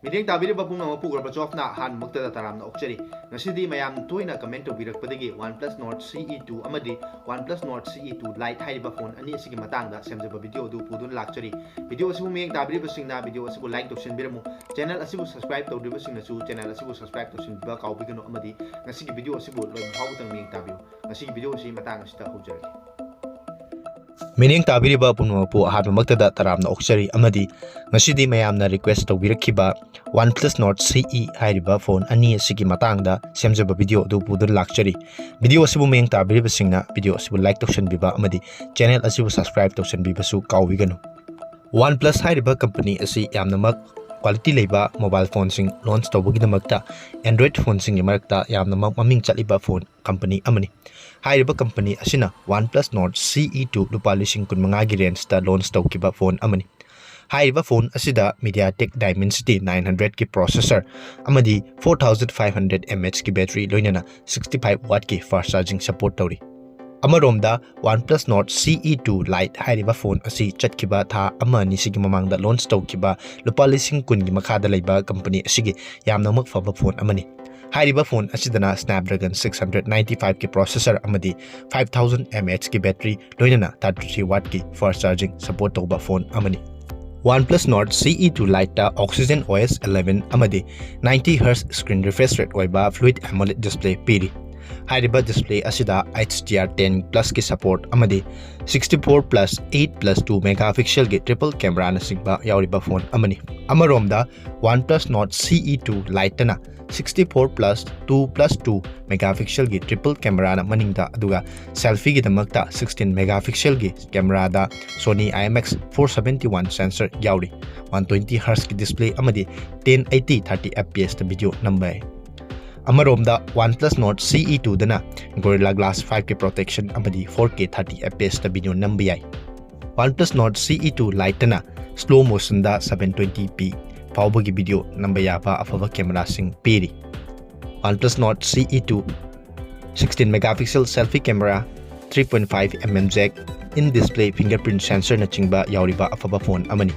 Meeting Tabiri Babuna GORBACHOV na Han Mukta Taram Okcheri. Nasidi Mayam Tuina comment of Virakpadagi, OnePlus Nord CE2 Amadi, OnePlus Nord CE2 Lite Haiba phone, and Yasiki Matanga, Semjaba video do Pudun Luxury. Videos who make Tabiri Basina videos who like to send Biramo. Channel as you subscribe to Division channel as you subscribe to Simba Kaubigano Amadi, Nasiki video Sibu, how to make Tabu. Nasiki video si Matanga Star Hujari. Meaning tabiriba punuapu ahabamaktada taramna okchari amadi ngasidi mayamna request tawbirakiba OnePlus Nord CE haiba phone ani asigi matangda semjaba video du pudur lakchari video asibu meang tabiriba singna video asibu like tawsan biba amadi channel asibu subscribe tawsan biba su kawiganu OnePlus haiba company asi yamnamak quality leba mobile phone sing launch tawbagidamagta Android phone sing marakta yamnamak maming chaliba phone company amani Haiba company asina OnePlus Nord CE2 lupa lising kun mga range ta launch tawkiba phone amani. Haiba phone asida MediaTek Dimensity 900k processor amadi 4500 mAh ki battery loinana 65 watt ki fast charging support tawri. Amaromda OnePlus Nord CE2 Lite haiba phone asi chatkiba tha amani sigi mamangda launch tawkiba lupa lising kun gi makhada laiba company asigi yamna makfaba phone amani. Haiba phone asidana Snapdragon 695k processor amadi 5000 mAh ki battery loinana 33 watt ki fast charging support tawba phone amani. OnePlus Nord CE2 Lite ta Oxygen OS 11 amadi 90Hz screen refresh rate oiba fluid AMOLED display piri. Haiba display asida HDR10 plus ki support amadi 64 plus 8 plus 2 megapixel ki triple camera na sigba yauriba phone amani. Amaromda OnePlus Nord CE2 Lite na 64 plus 2 plus 2 megapixel ki triple camera na maningda aduga selfie ki damakta 16 megapixel ki camera da Sony IMX 471 sensor yauri 120Hz ki display amadi 1080 30 fps ta video nambai. Amaromda OnePlus Nord CE2 dana Gorilla Glass 5K protection amadi 4K 30 fps ta video nambai. OnePlus Nord CE2 Lite na slow motion da 720p Paubagi video nambayaba afava camera sing piri. OnePlus Nord CE2 16 megapixel selfie camera 3.5mm jack in display fingerprint sensor na chingba yauriba afaba phone amani.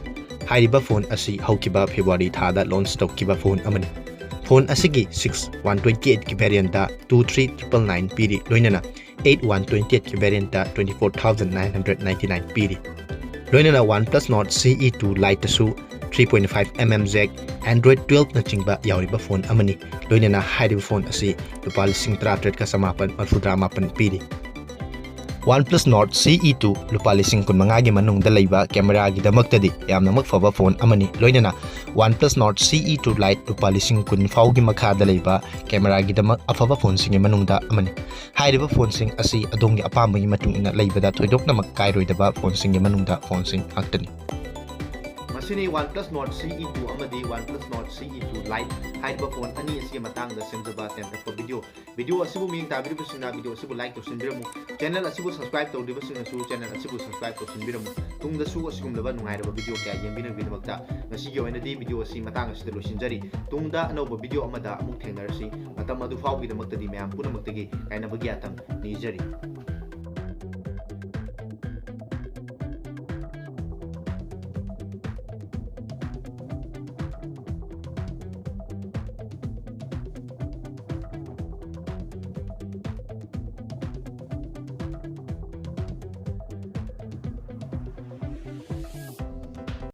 Haiba phone asi haukiba February thada launch tawkiba phone amani. Phone asigi 6128 ki variant da 23999 piri loinana 8128 ki variant da 24999 piri. Loinana OnePlus Nord CE2 Lite su 3.5mm jack Android 12 na chingba yauriba phone amani loinana haiba phone asi lupa lising 398 piri. OnePlus Nord CE2 lupa lising kun mga gi manungda laiba camera gi damaktadi yamna makfaba phone amani loinana OnePlus Nord CE2 Lite lupa lising kun fau gi makhada laiba camera gi damak afaba phone sing manungda amani. Haiba phone sing asi adongi apamba gi matung ina laibada thoidokna makkairoidaba phone sing gi manungda phone sing aktani. Masini OnePlus Nord CE2 amadi OnePlus Nord CE2 Lite haiba phone ani asigi matangda semjaba tempa video asibu ming tabiri basina video asibu like to sindiramu channel asibu subscribe to dibasina su channel asibu subscribe to sindiramu tungda su asigum laba nungairaba video kya yembina bidamakta ngasigi oinadi video asi matang asida losinjari tungda anouba video amada amuk thengnarasi matam adu fawgi damakta di mayam punamakta gi kainabagi atam nijari.